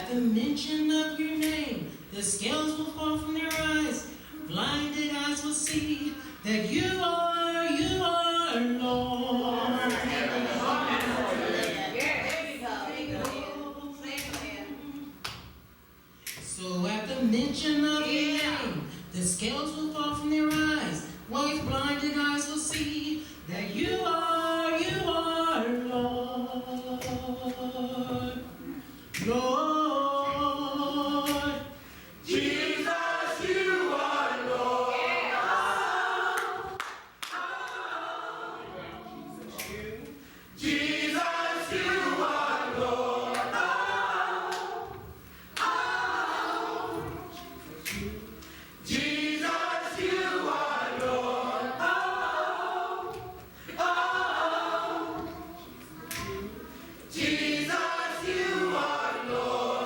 At the mention of your name, the scales will fall from their eyes. Blinded eyes will see that you are Lord. So at the mention of your name, the scales will fall from their eyes. While blinded eyes will see that you are Lord. Lord. Jesus, you are Lord. Jesus, you are Lord. Jesus, you are Lord. Jesus, you are Lord.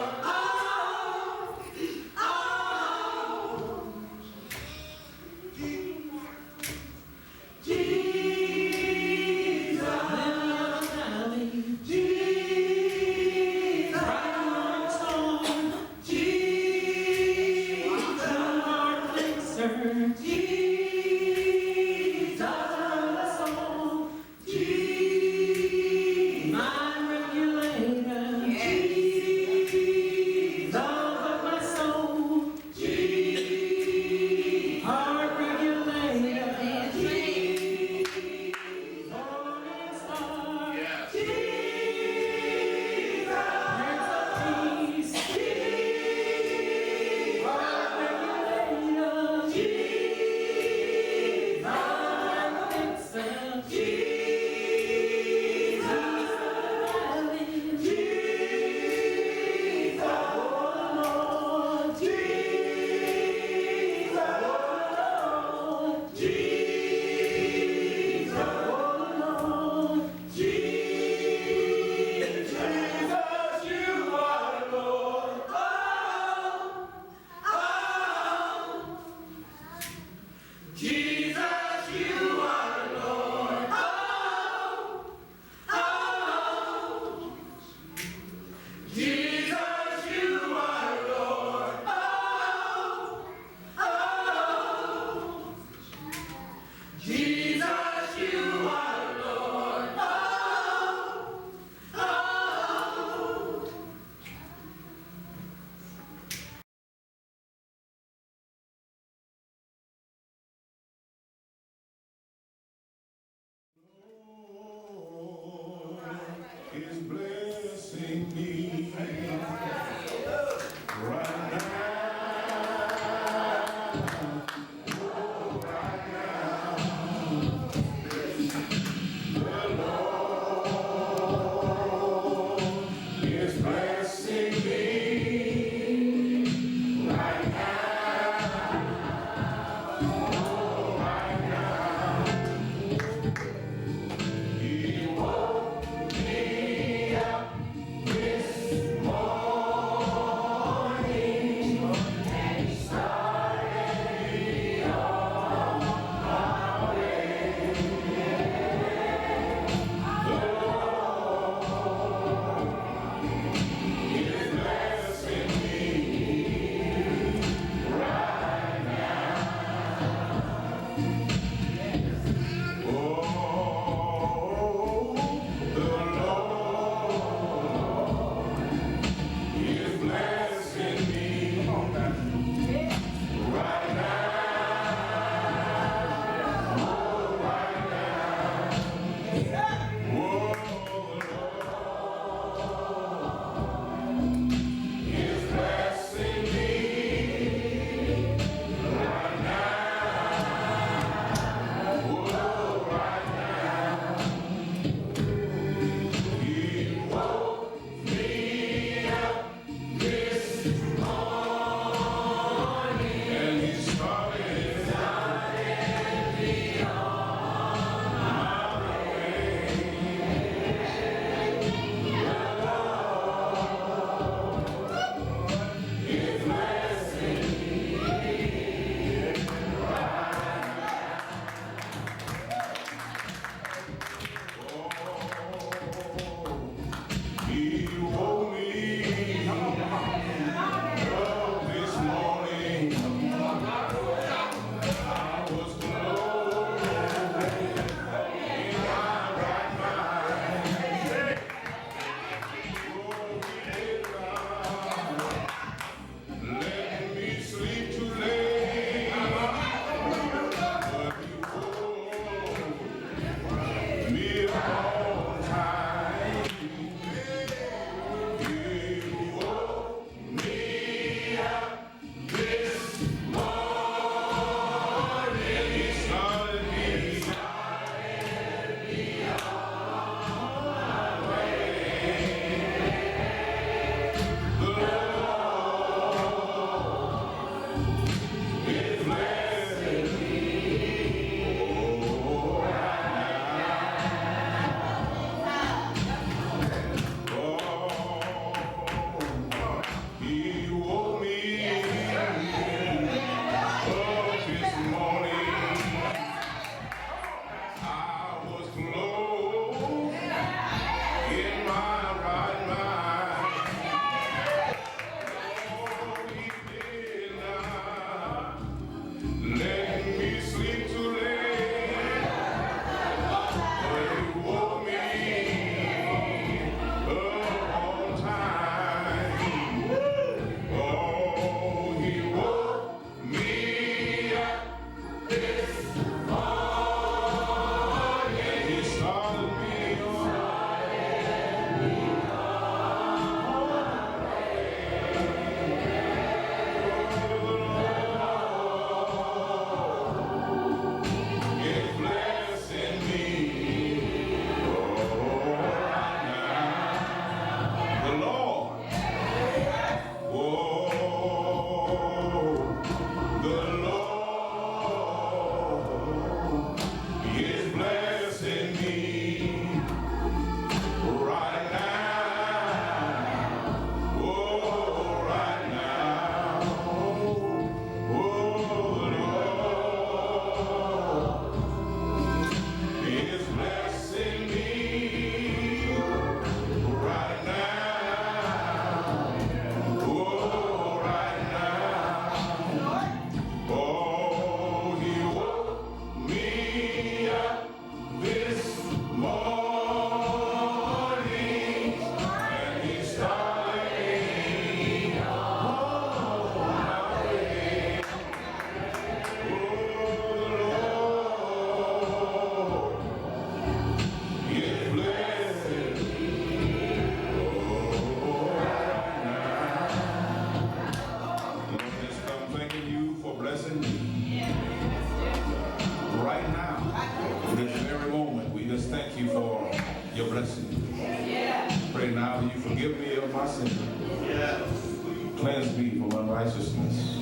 Cleanse me from unrighteousness,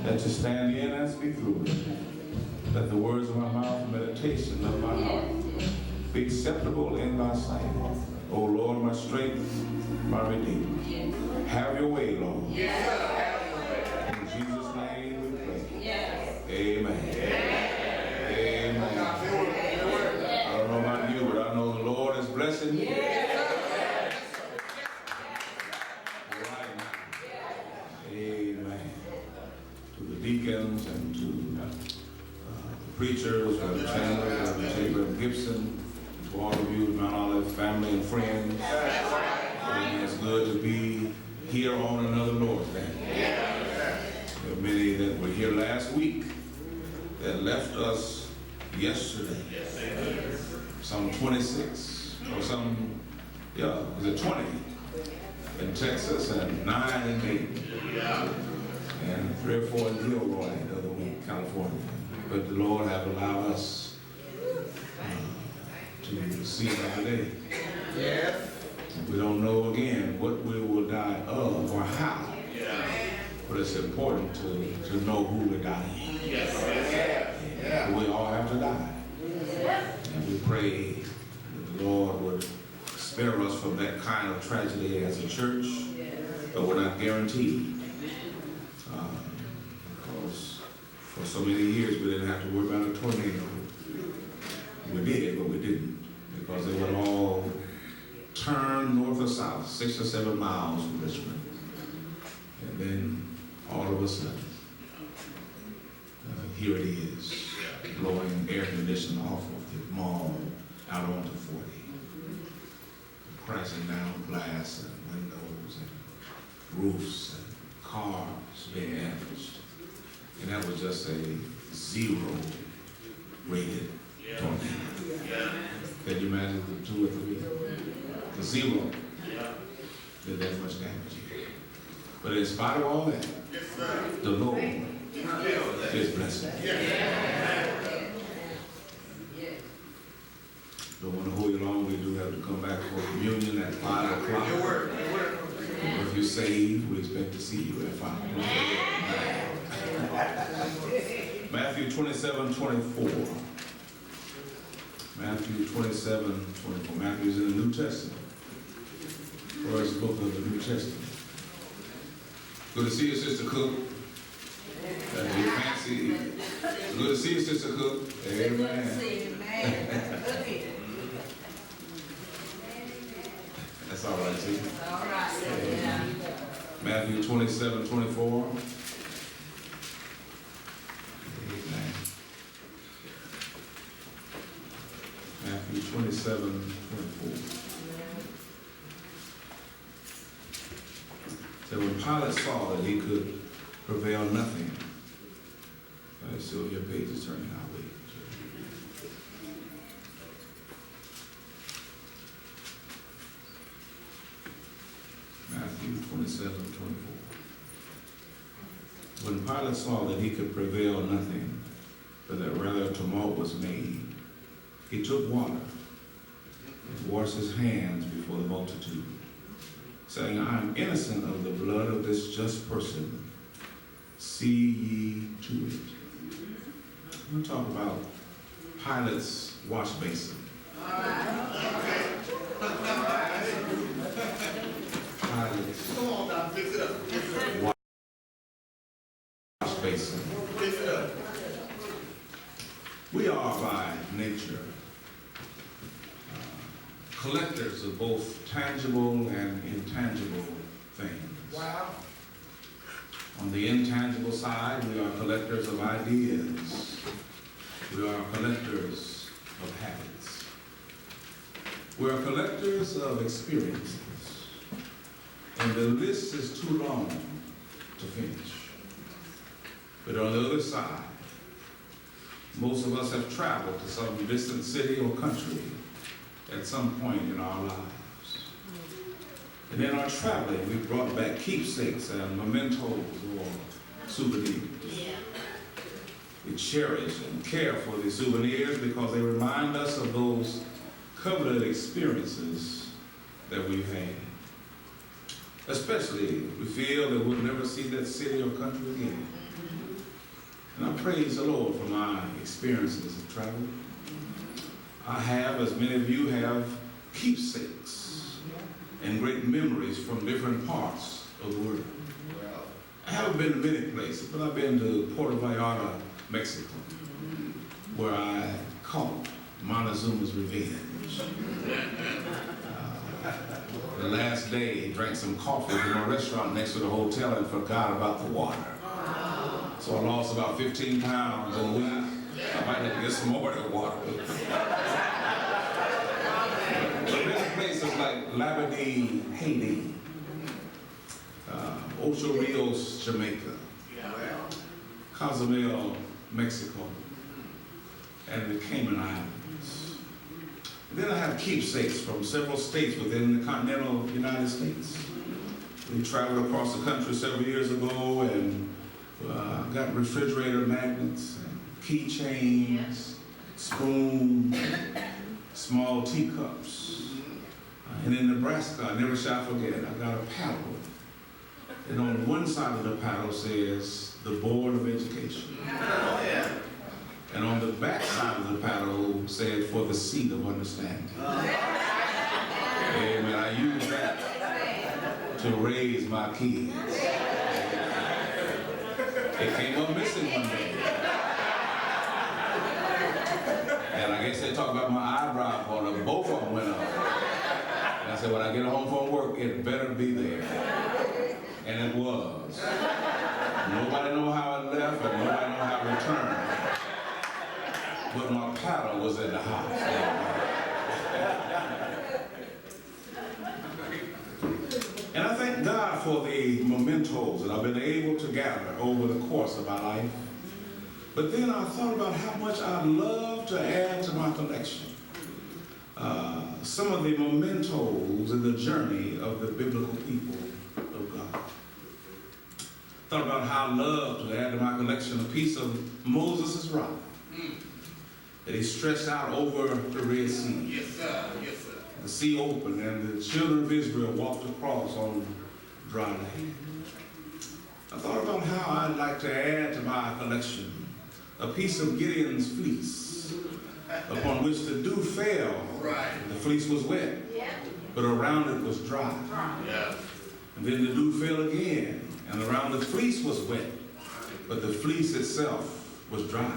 that to stand in and speak through it. Let the words of my mouth and meditation of my heart be acceptable in thy sight. O Lord, my strength, my redeemer. Have your way, Lord. In Jesus' name we pray. Amen. Amen. I don't know about you, but I know the Lord is blessing me. Right now. Amen. To the deacons and to the preachers, Reverend Chandler, Reverend Gibson, to all of you, Mount Olive family and friends. It's good to be here on another Lord's Day. There are many that were here last week that left us yesterday. Some 26 or some, was it 20 in Texas and 9 in Maine. And 3 or 4 in Gilroy the other week, California. But the Lord have allowed us to see another day. Yes. We don't know again what we will die of or how. But it's important to know who we're dying. We all have to die. And we pray that the Lord would spare us from that kind of tragedy as a church, but we're not guaranteed. Because for so many years we didn't have to worry about a tornado. We did, but we didn't, because they would all turn north or south, 6 or 7 miles from Richmond. And then all of a sudden, here it is, blowing air conditioning off of the mall out onto 40. Crashing down glass and windows and roofs and cars being damaged. And that was just a 0 rated tornado. Can you imagine the 2 or 3? The 0 did that much damage here. But in spite of all that, the Lord is blessing. Don't want to hold you long. We do have to come back for communion at 5 o'clock. If you're saved, we expect to see you at 5 o'clock. Matthew 27:24. Matthew 27:24. Matthew's in the New Testament. First book of the New Testament. Good to see you, Sister Cook. You fancy. Good to see you, Sister Cook. Amen. Good to see you, man. That's all right, see? All right. Yeah. Matthew 27:24. Amen. Matthew 27:24. So when Pilate saw that he could prevail nothing, Sylvia Page is turning our way. Matthew 27:24. When Pilate saw that he could prevail nothing, but that rather a tumult was made, he took water and washed his hands before the multitude, saying, I am innocent of the blood of this just person. See ye to it. I'm going to talk about Pilate's wash basin. Pilate's wash basin. We are by nature collectors of both tangible and intangible things. Wow. On the intangible side, we are collectors of ideas. We are collectors of habits. We are collectors of experiences. And the list is too long to finish. But on the other side, most of us have traveled to some distant city or country at some point in our lives. And in our traveling, we brought back keepsakes and mementos or souvenirs. Yeah. We cherish and care for these souvenirs because they remind us of those coveted experiences that we've had. especially if we feel that we'll never see that city or country again. And I praise the Lord for my experiences of travel. I have, as many of you have, keepsakes and great memories from different parts of the world. I haven't been to many places, but I've been to Puerto Vallarta, Mexico, where I caught Montezuma's revenge. The last day, drank some coffee from a restaurant next to the hotel and forgot about the water. So I lost about 15 pounds in a week. I might have to get some more of the water. But there's places like Labadee, Haiti, Ocho Rios, Jamaica, Cozumel, Mexico, and the Cayman Islands. Then I have keepsakes from several states within the continental United States. We traveled across the country several years ago and got refrigerator magnets, and keychains, spoons, small teacups. And in Nebraska, I never shall forget, I got a paddle. And on one side of the paddle says, the Board of Education. And on the back side of the paddle said, for the seat of understanding. Amen. I use that to raise my kids. It came up missing one day. And I guess they talked about my eyebrow corner. Both of them went up. And I said, when I get home from work, it better be there. And it was. Nobody know how it left, and nobody know how it returned. But my paddle was in the house. And I thank God for the mementos that I've been able to gather over the course of my life. But then I thought about how much I'd love to add to my collection. Some of the mementos in the journey of the biblical people of God. Thought about how I'd love to add to my collection a piece of Moses' rock that he stretched out over the Red Sea. Yes, sir. Yes, sir. The sea opened and the children of Israel walked across on dry land. I thought about how I'd like to add to my collection a piece of Gideon's fleece upon which the dew fell. Right. The fleece was wet, but around it was dry. Yeah. And then the dew fell again, and around the fleece was wet, but the fleece itself was dry.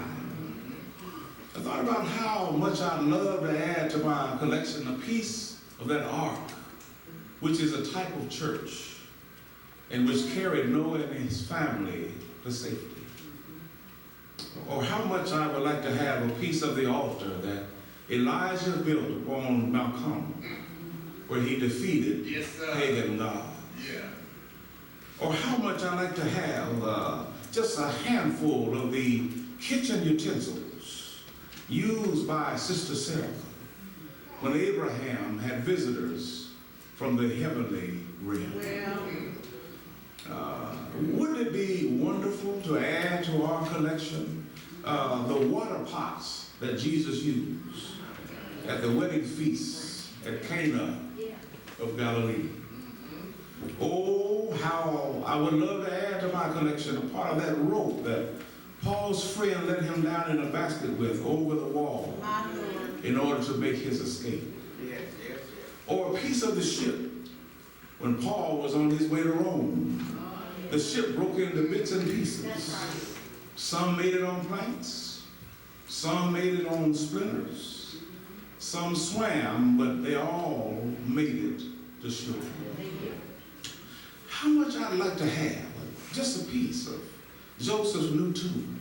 I thought about how much I'd love to add to my collection a piece of that ark, which is a type of church, and which carried Noah and his family to safety. Or how much I would like to have a piece of the altar that Elijah built upon Mount Carmel, where he defeated pagan gods. Yeah. Or how much I like to have just a handful of the kitchen utensils used by Sister Sarah when Abraham had visitors from the heavenly realm. Wouldn't it be wonderful to add to our collection the water pots that Jesus used at the wedding feast at Cana of Galilee? Oh, how I would love to add to my collection a part of that rope that Paul's friend let him down in a basket with over the wall in order to make his escape. Or a piece of the ship when Paul was on his way to Rome. The ship broke into bits and pieces. Some made it on planks, some made it on splinters, some swam, but they all made it to shore. How much I'd like to have just a piece of Joseph's new tomb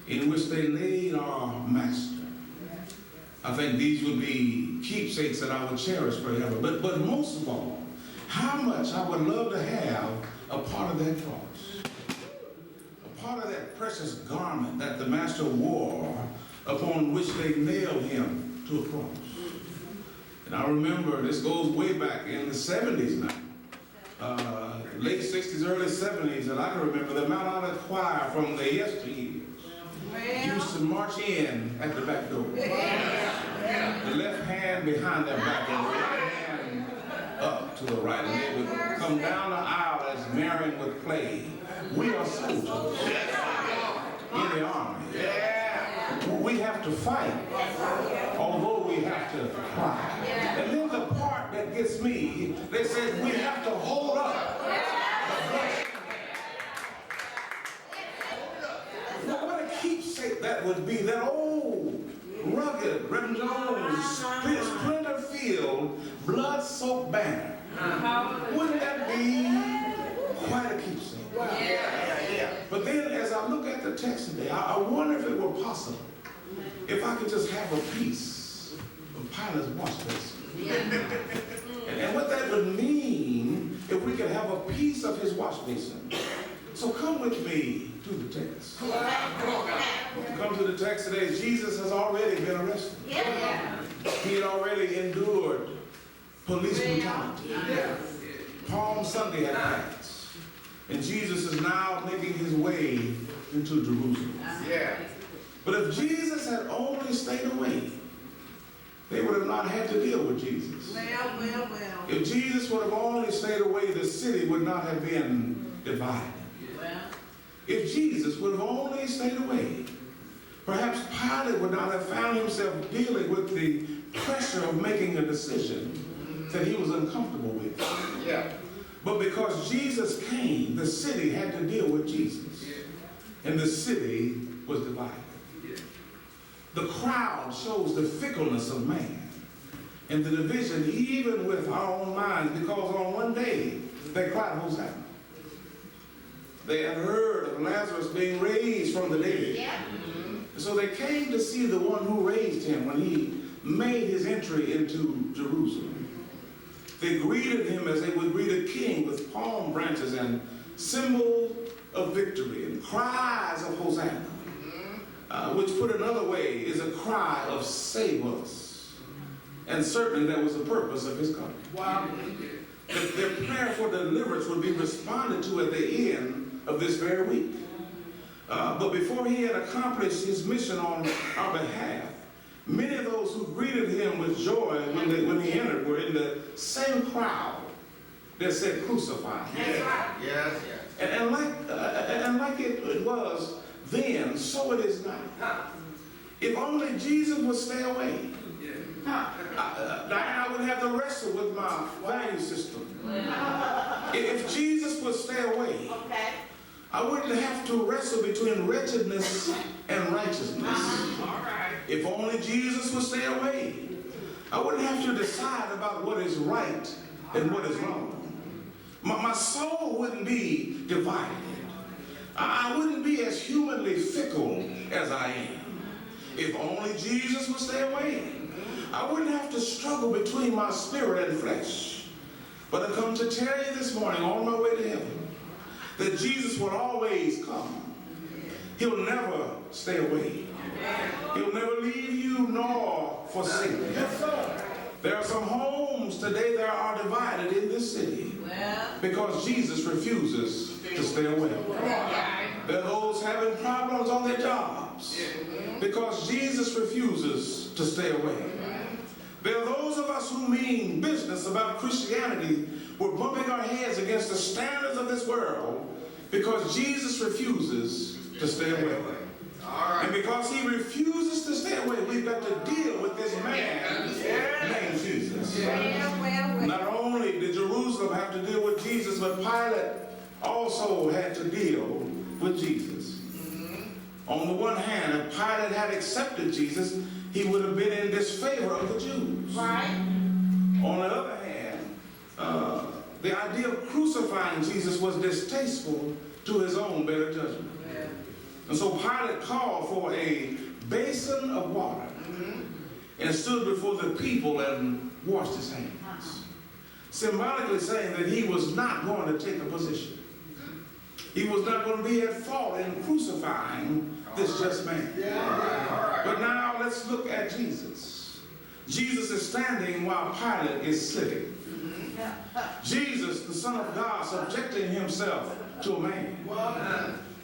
in which they laid our master. I think these would be keepsakes that I would cherish forever. But most of all, how much I would love to have a part of that cross, a part of that precious garment that the master wore upon which they nailed him to a cross. And I remember, this goes way back in the 70s now, late 60s, early 70s, and I can remember the Mount Olive choir from the yesteryears used to march in at the back door. The left hand behind their back and the right hand up. left, to the right, and they would come down the aisle as Marion would play. We are soldiers in the army. We have to fight, although we have to cry. And then the part that gets me, they said we have to hold up. Well, what a keepsake that would be, that old, rugged, Reverend Jones, splinter-filled, blood-soaked banner. Wouldn't that be quite a keepsake? But then as I look at the text today, I wonder if it were possible if I could just have a piece of Pilate's wash basin. And what that would mean if we could have a piece of his wash basin. So come with me to the text. Come to the text today. Jesus has already been arrested. He had already endured police brutality. Palm Sunday had passed. And Jesus is now making his way into Jerusalem. But if Jesus had only stayed away, they would have not had to deal with Jesus. If Jesus would have only stayed away, the city would not have been divided. If Jesus would have only stayed away, perhaps Pilate would not have found himself dealing with the pressure of making a decision that he was uncomfortable with. But because Jesus came, the city had to deal with Jesus. And the city was divided. The crowd shows the fickleness of man and the division even with our own minds, because on one day they cried, Hosanna. They had heard of Lazarus being raised from the dead. And so they came to see the one who raised him when he made his entry into Jerusalem. They greeted him as they would greet a king with palm branches and symbol of victory and cries of Hosanna, which put another way is a cry of save us. And certainly that was the purpose of his coming. Their prayer for deliverance would be responded to at the end of this very week. But before he had accomplished his mission on our behalf, many of those who greeted him with joy when he entered were in the same crowd that said, crucify him. And like it was then, so it is now. If only Jesus would stay away, I would have to wrestle with my value system. If Jesus would stay away, I wouldn't have to wrestle between wretchedness and righteousness. If only Jesus would stay away, I wouldn't have to decide about what is right and what is wrong. My soul wouldn't be divided. I wouldn't be as humanly fickle as I am. If only Jesus would stay away, I wouldn't have to struggle between my spirit and flesh. But I come to tell you this morning on my way to heaven that Jesus will always come. He'll never stay away. He'll never leave you nor forsake you. There are some homes today that are divided in this city because Jesus refuses to stay away. There are those having problems on their jobs because Jesus refuses to stay away. There are those of us who mean business about Christianity. We're bumping our heads against the standards of this world because Jesus refuses to stay away. And because he refuses to stay away, we've got to deal with this man named Jesus. Not only did Jerusalem have to deal with Jesus, but Pilate also had to deal with Jesus. On the one hand, if Pilate had accepted Jesus, he would have been in disfavor of the Jews. On the other hand, the idea of crucifying Jesus was distasteful to his own better judgment. And so Pilate called for a basin of water and stood before the people and washed his hands, symbolically saying that he was not going to take a position. He was not going to be at fault in crucifying this just man. But now let's look at Jesus. Jesus is standing while Pilate is sitting. Jesus, the Son of God, subjecting himself to a man.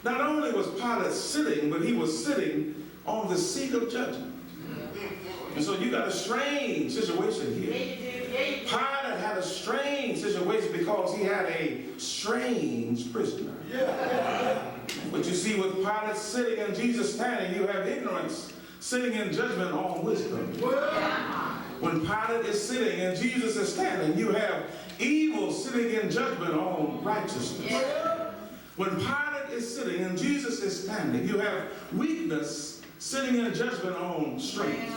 Not only was Pilate sitting, but he was sitting on the seat of judgment. And so you got a strange situation here. Pilate had had a strange situation because he had a strange prisoner. But you see, with Pilate sitting and Jesus standing, you have ignorance sitting in judgment on wisdom. When Pilate is sitting and Jesus is standing, you have evil sitting in judgment on righteousness. When Pilate is sitting and Jesus is standing, you have weakness sitting in judgment on strength.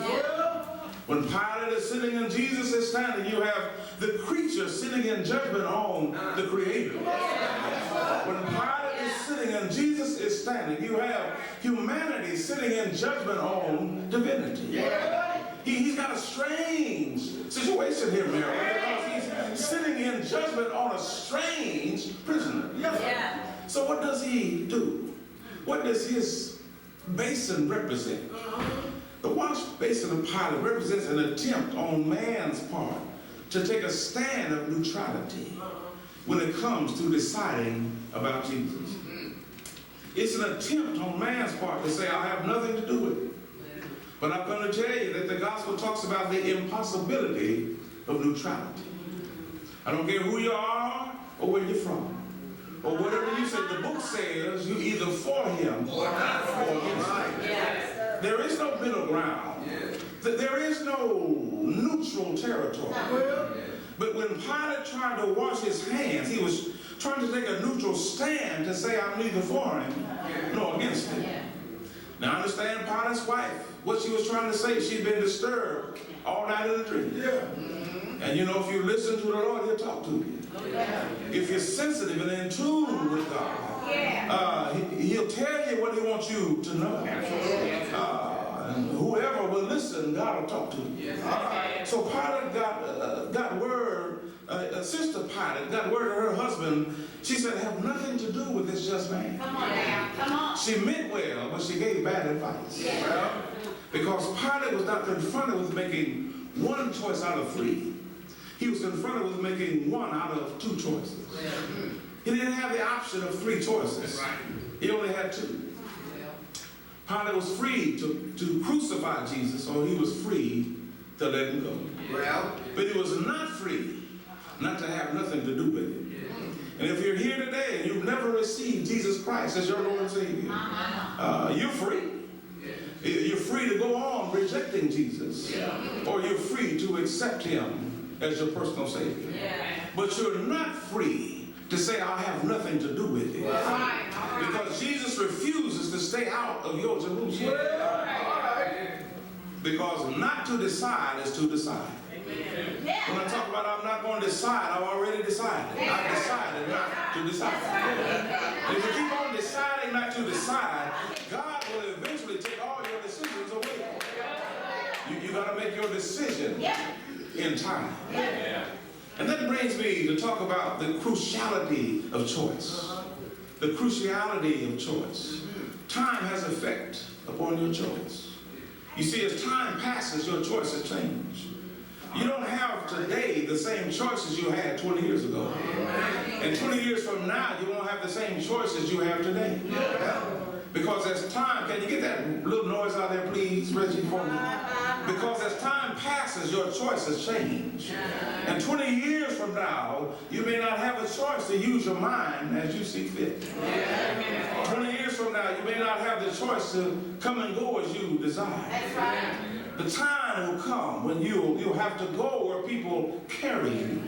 When Pilate is sitting and Jesus is standing, you have the creature sitting in judgment on the Creator. When Pilate is sitting and Jesus is standing, you have humanity sitting in judgment on divinity. He's got a strange situation here, Mary, because he's sitting in judgment on a strange prisoner. So what does he do? What does his basin represent? The wash basin of Pilate represents an attempt on man's part to take a stand of neutrality when it comes to deciding about Jesus. It's an attempt on man's part to say, I have nothing to do with it. But I'm going to tell you that the gospel talks about the impossibility of neutrality. I don't care who you are or where you're from, or whatever you say. The book says you either for him or against him. There is no middle ground. There is no neutral territory. But when Pilate tried to wash his hands, he was trying to take a neutral stand to say, I'm neither for him nor against him. Now understand Pilate's wife, what she was trying to say. She'd been disturbed all night in a dream. And you know, if you listen to the Lord, he'll talk to you. If you're sensitive and in tune with God, he'll tell you what he wants you to know. And whoever will listen, God will talk to you. So Pilate got word, Sister Pilate got word to her husband. She said, have nothing to do with this just man. Come on now, come on. She meant well, but she gave bad advice. Because Pilate was not confronted with making one choice out of three. He was confronted with making one out of two choices. He didn't have the option of three choices. He only had two. Pilate was free to crucify Jesus, or he was free to let him go. But he was not free not to have nothing to do with it. And if you're here today and you've never received Jesus Christ as your Lord and Savior, you're free. You're free to go on rejecting Jesus, or you're free to accept him as your personal Savior. But you're not free to say, I have nothing to do with it. Because Jesus refuses to stay out of your Jerusalem. Because not to decide is to decide. When I talk about I'm not going to decide, I've already decided. I've decided not to decide. And if you keep on deciding not to decide, God will eventually take all your decisions away. You got to make your decision in time. And that brings me to talk about the cruciality of choice. The cruciality of choice. Time has effect upon your choice. You see, as time passes, your choices change. You don't have today the same choices you had 20 years ago. And 20 years from now, you won't have the same choices you have today. Because as time, can you get that little noise out there, please, Reggie, for me? Because as time passes, your choices change. And 20 years from now, you may not have a choice to use your mind as you see fit. 20 years from now, you may not have the choice to come and go as you desire. The time will come when you'll have to go where people carry you.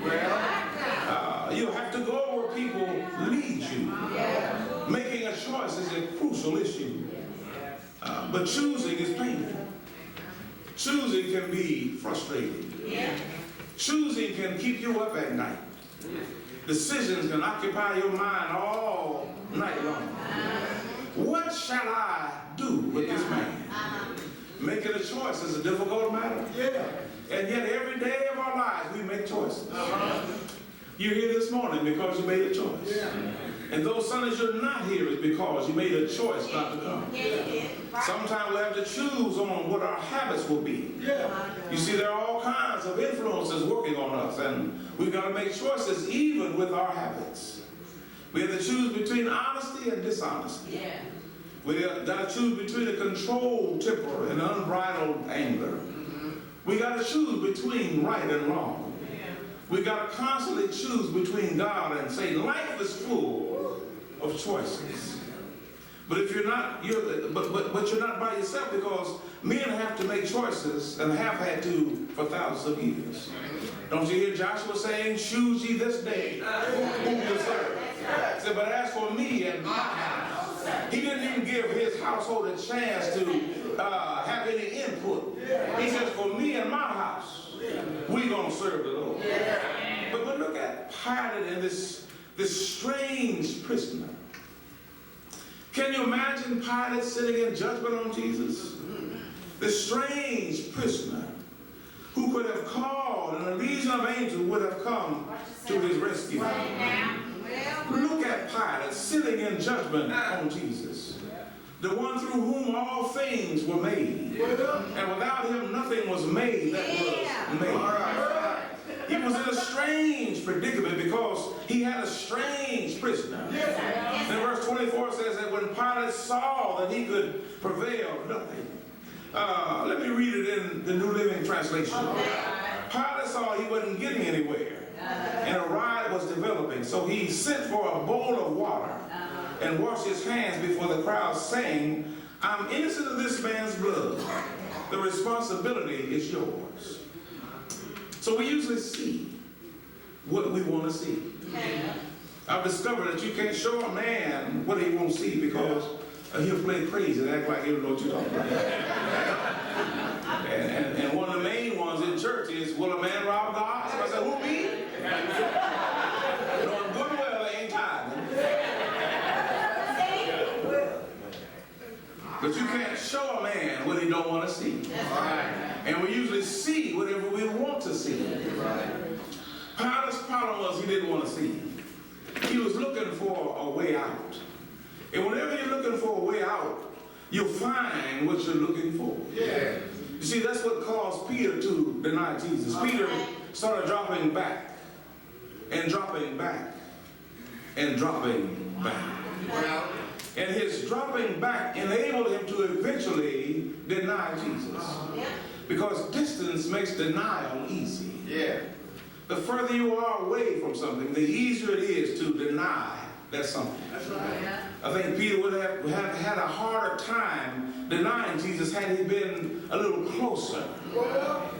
You'll have to go where people lead you. Making a choice is a crucial issue. But choosing is painful. Choosing can be frustrating. Choosing can keep you up at night. Decisions can occupy your mind all night long. What shall I do with this man? Making a choice is a difficult matter. And yet every day of our lives we make choices. You're here this morning because you made a choice. And those Sundays you're not here is because you made a choice not to come. Sometimes we have to choose on what our habits will be. You see, there are all kinds of influences working on us, and we've got to make choices even with our habits. We have to choose between honesty and dishonesty. We got to choose between a controlled temper and unbridled anger. We got to choose between right and wrong. We got to constantly choose between God and Satan. Life is full of choices. But if you're not, but you're not by yourself, because men have to make choices and have had to for thousands of years. Don't you hear Joshua saying, "Choose ye this day whom you serve"? He said, "But as for me and my house," he didn't even give his household a chance to have any input. He says, "For me and my house, we're going to serve the Lord." But look at Pilate and this strange prisoner. Can you imagine Pilate sitting in judgment on Jesus? This strange prisoner who could have called, and a legion of angels would have come to his rescue. Look at Pilate sitting in judgment on Jesus, the one through whom all things were made. And without him, nothing was made that was made. He was in a strange predicament because he had a strange prisoner. And verse 24 says that when Pilate saw that he could prevail nothing. Let me read it in the New Living Translation. Pilate saw he wasn't getting anywhere, and a riot was developing. So he sent for a bowl of water and washed his hands before the crowd, saying, "I'm innocent of this man's blood. The responsibility is yours." So we usually see what we want to see. I've discovered that you can't show a man what he won't see, because he'll play crazy and act like he don't know what you're talking about. And one of the main ones in church is, "Will a man rob God?" So I said, "Who, me?" Knowing good and well they ain't tithing. But you can't show a man what he don't want to see. And we usually see whatever we want to see. Pilate's problem was he didn't want to see. He was looking for a way out. And whenever you're looking for a way out, you'll find what you're looking for. You see, that's what caused Peter to deny Jesus. Peter started dropping back and dropping back and dropping back. And his dropping back enabled him to eventually deny Jesus. Because distance makes denial easy. The further you are away from something, the easier it is to deny that something. I think Peter would have had a harder time denying Jesus had he been a little closer.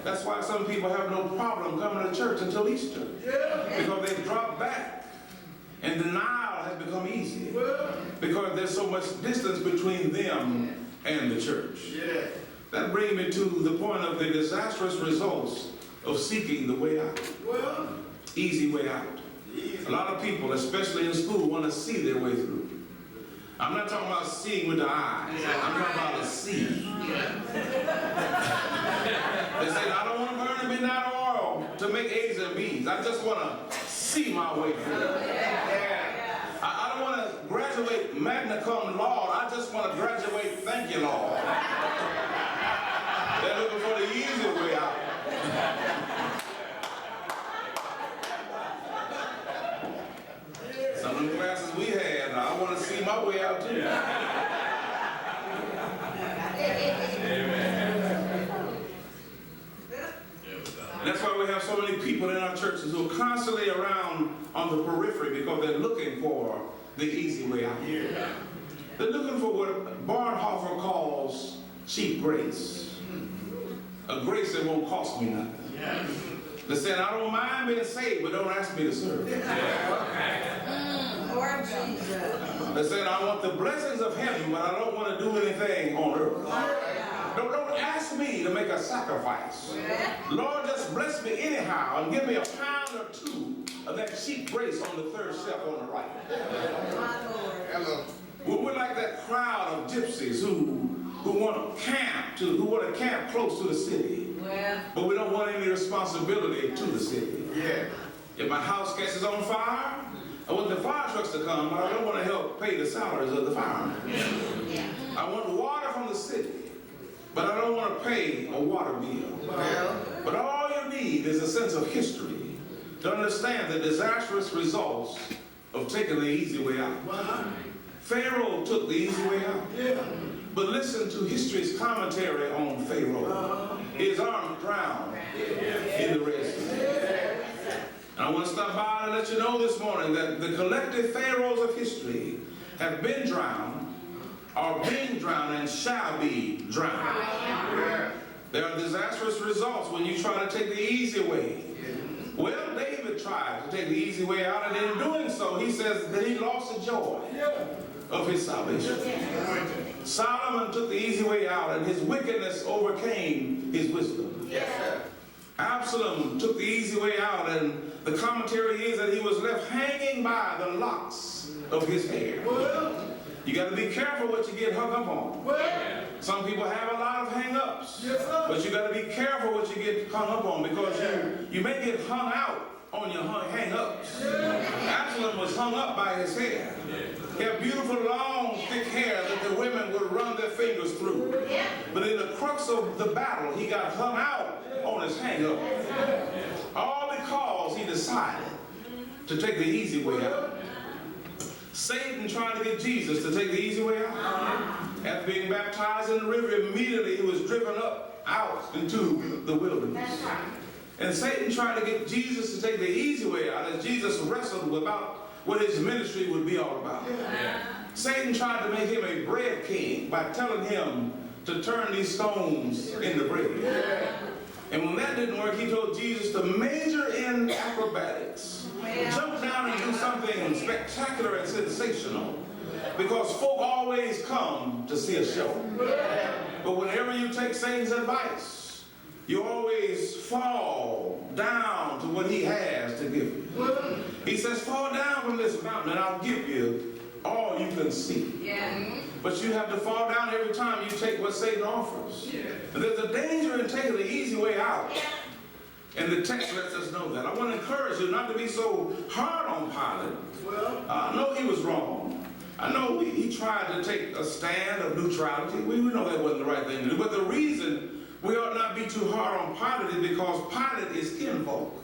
That's why some people have no problem coming to church until Easter. Because they've dropped back. And denial has become easy. Because there's so much distance between them and the church. That brings me to the point of the disastrous results of seeking the way out. Easy way out. A lot of people, especially in school, want to see their way through. I'm not talking about seeing with the eyes. I'm talking about a see. They say, "I don't want to burn the midnight oil to make A's and B's. I just want to see my way through." I don't want to graduate magna cum laude. I just want to graduate thank you, Lord. They're looking for the easy way out. Some of the classes we had, I want to see my way out too. That's why we have so many people in our churches who are constantly around on the periphery because they're looking for the easy way out. They're looking for what Bonhoeffer calls cheap grace. A grace that won't cost me nothing. They said, "I don't mind being saved, but don't ask me to serve." Lord Jesus. They said, "I want the blessings of heaven, but I don't want to do anything on earth." Don't ask me to make a sacrifice. Lord, just bless me anyhow and give me a pound or two of that cheap grace on the third step on the right. We're like that crowd of gypsies who want to camp close to the city, but we don't want any responsibility to the city. If my house catches on fire, I want the fire trucks to come, but I don't want to help pay the salaries of the firemen. I want water from the city, but I don't want to pay a water bill. But all you need is a sense of history to understand the disastrous results of taking the easy way out. Pharaoh took the easy way out. But listen to history's commentary on Pharaoh. His army drowned in the Red Sea. And I want to stop by and let you know this morning that the collective pharaohs of history have been drowned, are being drowned, and shall be drowned. There are disastrous results when you try to take the easy way. Well, David tried to take the easy way out, and in doing so, he says that he lost the joy of his salvation. Solomon took the easy way out, and his wickedness overcame his wisdom. Absalom took the easy way out, and the commentary is that he was left hanging by the locks of his hair. You got to be careful what you get hung up on. Some people have a lot of hang-ups, but you got to be careful what you get hung up on, because you may get hung out on your hang-ups. Absalom was hung up by his hair. He had beautiful, long, thick hair that the women would run their fingers through. But in the crux of the battle, he got hung out on his hang-up. All because he decided to take the easy way out. Satan tried to get Jesus to take the easy way out. After being baptized in the river, immediately he was driven out into the wilderness. And Satan tried to get Jesus to take the easy way out as Jesus wrestled about what his ministry would be all about. Satan tried to make him a bread king by telling him to turn these stones into bread. And when that didn't work, he told Jesus to major in acrobatics. Jump down and do something spectacular and sensational, because folk always come to see a show. But whenever you take Satan's advice, you always fall down to what he has to give you. He says, fall down from this mountain and I'll give you all you can see. But you have to fall down every time you take what Satan offers. And there's a danger in taking the easy way out. And the text lets us know that. I want to encourage you not to be so hard on Pilate. I know he was wrong. I know he tried to take a stand of neutrality. We know that wasn't the right thing to do. But the reason we ought not be too hard on Pilate is because Pilate is kinfolk.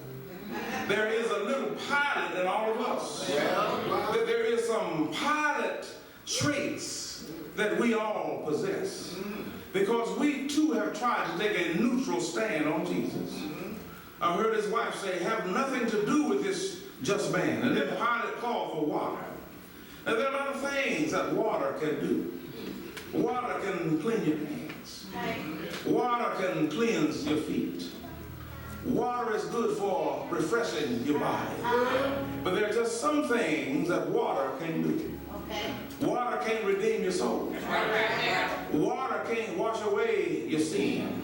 There is a little Pilate in all of us. There is some Pilate traits that we all possess. Because we too have tried to take a neutral stand on Jesus. I heard his wife say, have nothing to do with this just man. And then Pilate called for water. Now there are a lot of things that water can do. Water can clean your hands. Water can cleanse your feet. Water is good for refreshing your body. But there are just some things that water can do. Water can't redeem your soul. Water can't wash away your sin.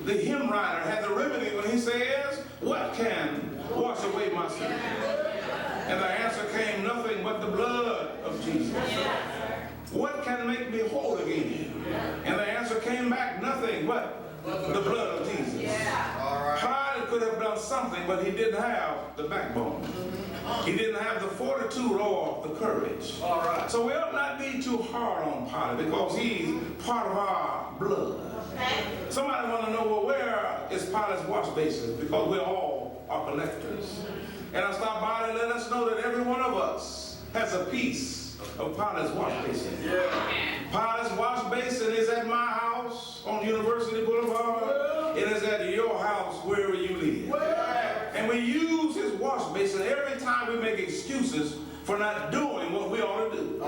The hymn writer had the remedy when he says, what can wash away my sin? And the answer came, nothing but the blood of Jesus. What can make me whole again? And the answer came back, nothing but the blood of Jesus. Pilate could have done something, but he didn't have the backbone. He didn't have the fortitude or the courage. So we ought not be too hard on Pilate because he's part of our blood. Somebody want to know, well, where is Pilate's wash basin? Because we all are collectors. And I stopped by to let us know that every one of us has a piece of Pilate's wash basin. Pilate's wash basin is at my house on University Boulevard. It is at your house wherever you live. And we use his wash basin every time we make excuses for not doing what we ought to do.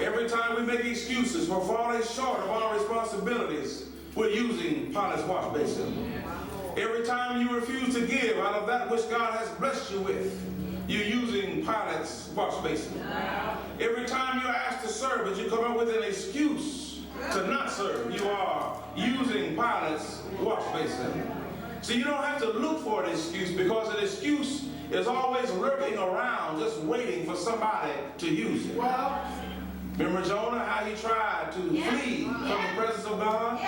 Every time we make excuses for falling short of our responsibilities, we're using Pilate's wash basin. Every time you refuse to give out of that which God has blessed you with, you're using Pilate's wash basin. Every time you're asked to serve, but you come up with an excuse to not serve, you are using Pilate's wash basin. So you don't have to look for an excuse, because an excuse is always lurking around, just waiting for somebody to use it. Remember Jonah, how he tried to flee from the presence of God?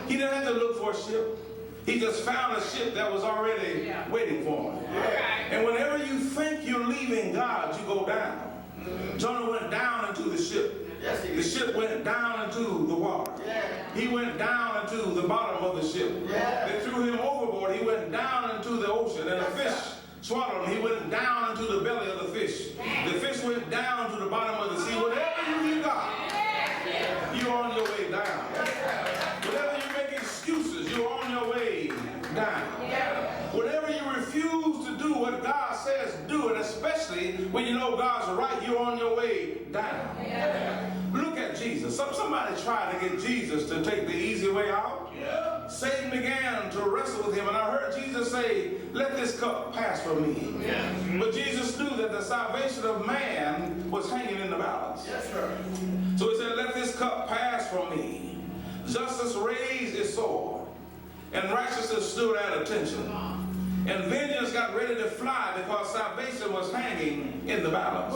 He didn't have to look for a ship. He just found a ship that was already waiting for him. And whenever you think you're leaving God, you go down. Jonah went down into the ship. The ship went down into the water. He went down into the bottom of the ship. They threw him overboard. He went down into the ocean, and the fish swallowed him. He went down into the belly of the fish. The fish went down to the bottom of the sea. Whatever you got, you're on your way down. Whenever you make excuses, you're on your way down. Whenever you refuse to do what God said starts right, you're on your way down. Look at Jesus. Somebody tried to get Jesus to take the easy way out. Satan began to wrestle with him, and I heard Jesus say, let this cup pass from me. But Jesus knew that the salvation of man was hanging in the balance. So he said, let this cup pass from me. Justice raised its sword, and righteousness stood at attention. And vengeance got ready to fly because salvation was hanging in the balance.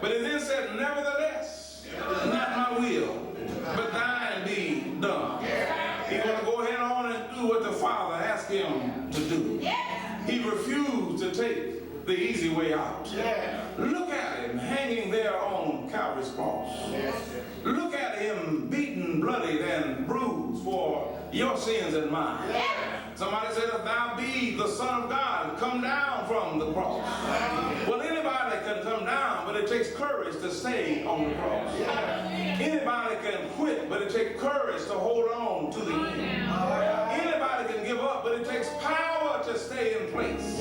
But it then said, nevertheless, not my will, but thine be done. He's going to go ahead on and do what the Father asked him to do. He refused to take the easy way out. Look at him hanging there on Calvary's cross. Look at him beaten, bloodied, and bruised for your sins and mine. Somebody said, if thou be the Son of God, come down from the cross. Well, anybody can come down, but it takes courage to stay on the cross. Anybody can quit, but it takes courage to hold on to the end. Anybody can give up, but it takes power to stay in place.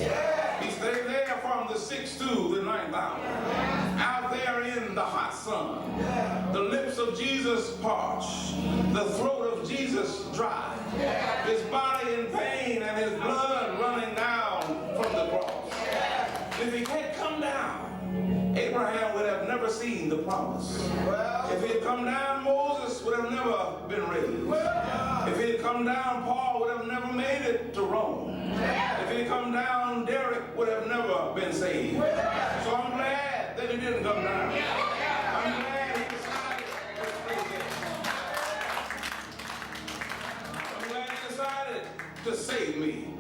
He stayed there from the 6th to the 9th hour. Out there in the hot sun. The lips of Jesus parched. The throat of Jesus dry. His body in pain and his blood running down from the cross. If he can't come down, Abraham would have never seen the promise. If he had come down, Moses would have never been raised. If he had come down, Paul would have never made it to Rome. If he had come down, Derek would have never been saved. So I'm glad that he didn't come down. I'm glad he decided to stay there. I'm glad he decided to save me.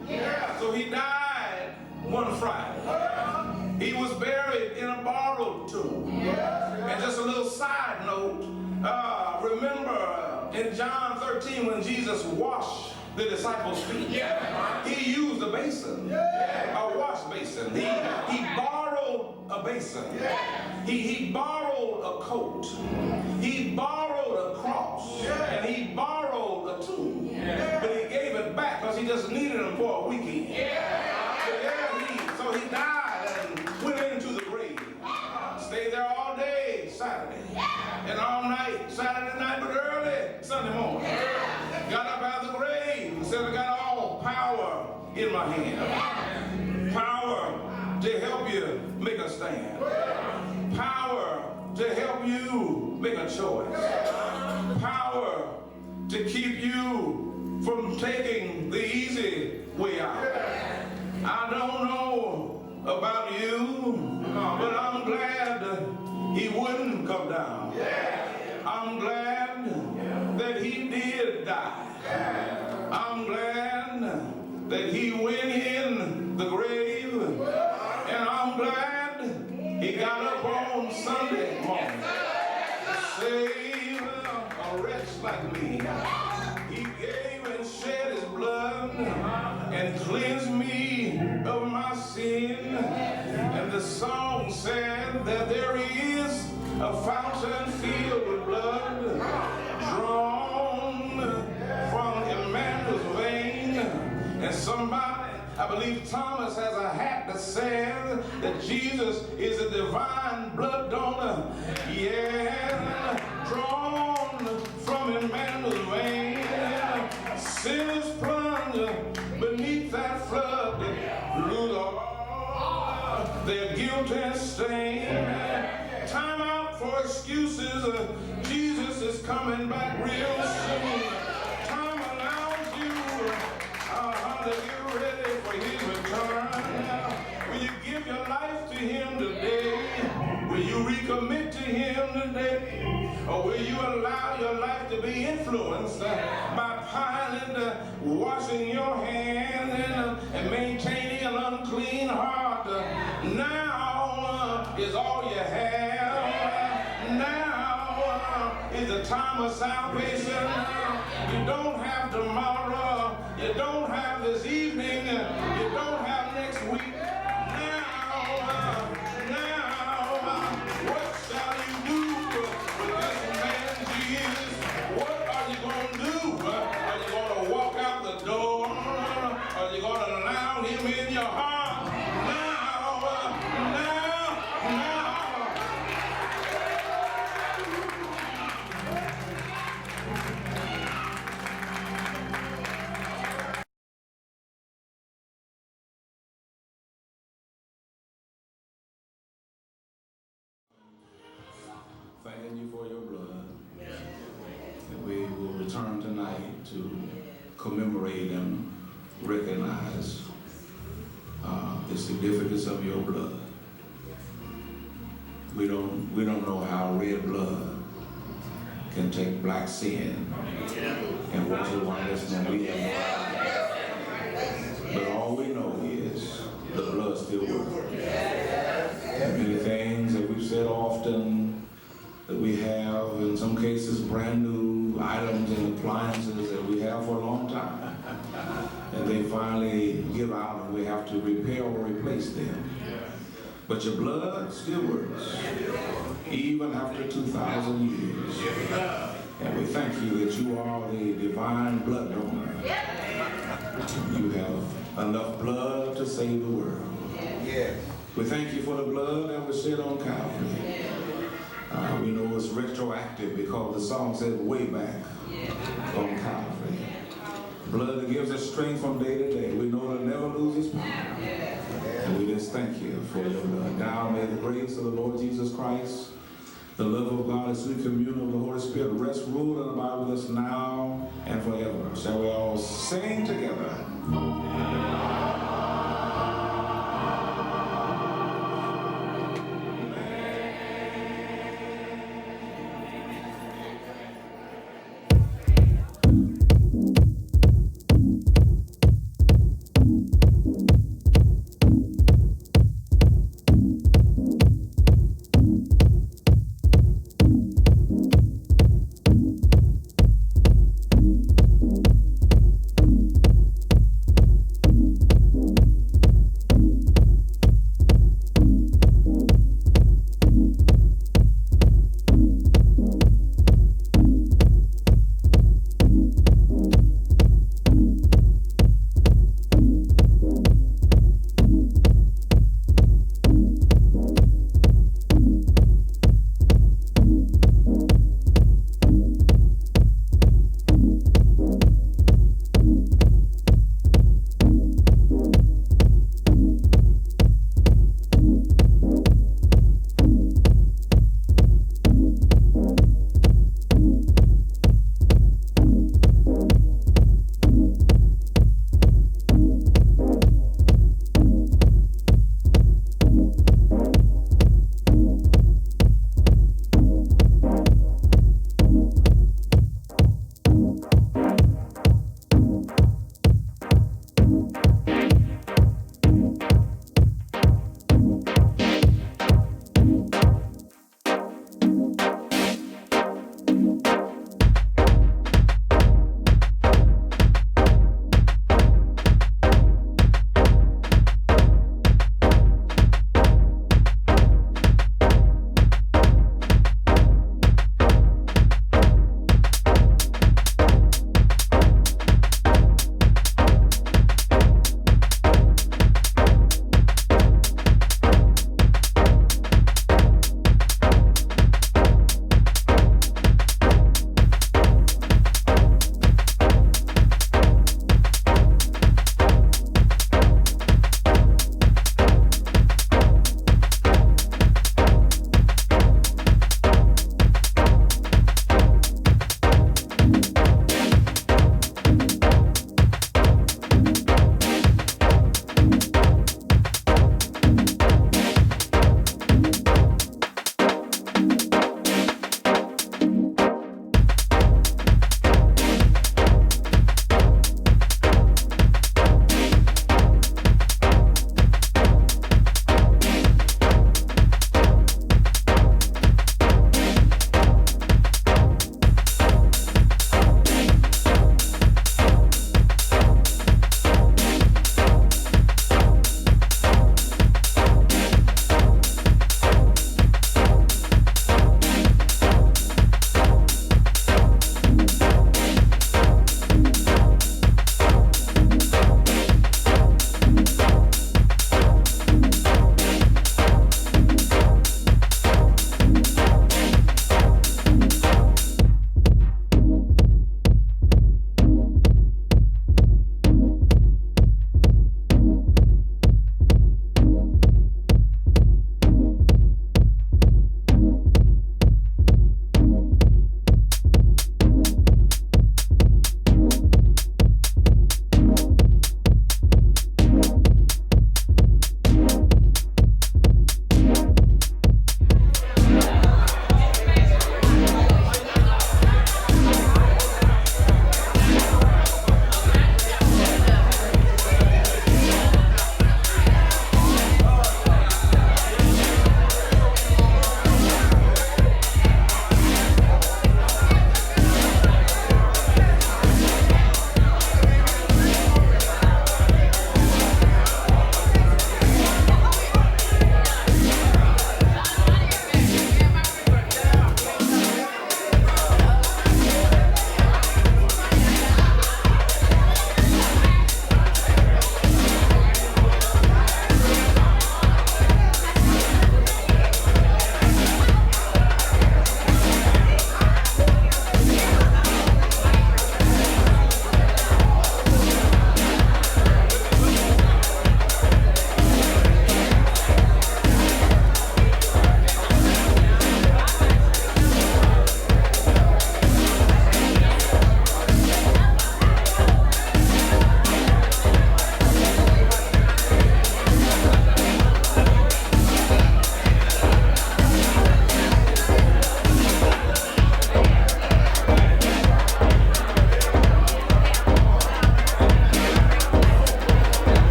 So he died one Friday. He was buried in a borrowed tomb. And just a little side note, remember in John 13 when Jesus washed the disciples' feet, he used a basin, a wash basin. He borrowed a basin. He borrowed a coat. He borrowed a cross. And he borrowed a tomb. But he gave it back because he just needed them for a weekend. So he died and went into the grave. Stayed there all day Saturday. And all night Saturday night, but early Sunday morning. Got up out of the grave and said, I got all power in my hand. Power to help you make a stand. Power to help you make a choice. Power to keep you from taking the easy way out. I don't know about you, but I'm glad he wouldn't come down. I'm glad that he did die. I'm glad that he went in the grave. And I'm glad he got up on Sunday morning to save a wretch like me. He gave and shed his blood and cleansed me of my sin. And the song said that there is a fountain filled with blood drawn from Emmanuel's vein. And somebody, I believe Thomas, has a hat that says that Jesus is a divine blood donor. Drawn from Emmanuel's vein. Sinners plunge beneath that flood, lose all their guilt and stain. Time out for excuses. Jesus is coming back real soon. Time allows you to get ready for his return. Will you give your life to him today? Will you recommit to him today? Or will you allow your life to be influenced by piling, washing your hands, and maintaining an unclean heart? Now is all you have. Now is the time of salvation. You don't have tomorrow. You don't have this evening. You don't have next week. What shall you do with this man Jesus? What are you going to do? Are you going to walk out the door? Are you going to allow him in your heart? Now, to commemorate and recognize the significance of your blood. We don't know how red blood can take black sin and wash it white as snow. We have no idea. But all we know is the blood still works. Many things that we've said often, that we have, in some cases, brand new items and appliances that we have for a long time. And they finally give out and we have to repair or replace them. But your blood still works, even after 2,000 years. And we thank you that you are the divine blood donor. You have enough blood to save the world. We thank you for the blood that was shed on Calvary. We know it's retroactive because the song said way back on Calvary. Blood that gives us strength from day to day. We know it'll never lose its power. And we just thank you for your blood. Now may the grace of the Lord Jesus Christ, the love of God, and sweet communion of the Holy Spirit rest, rule, and abide with us now and forever. Shall we all sing together?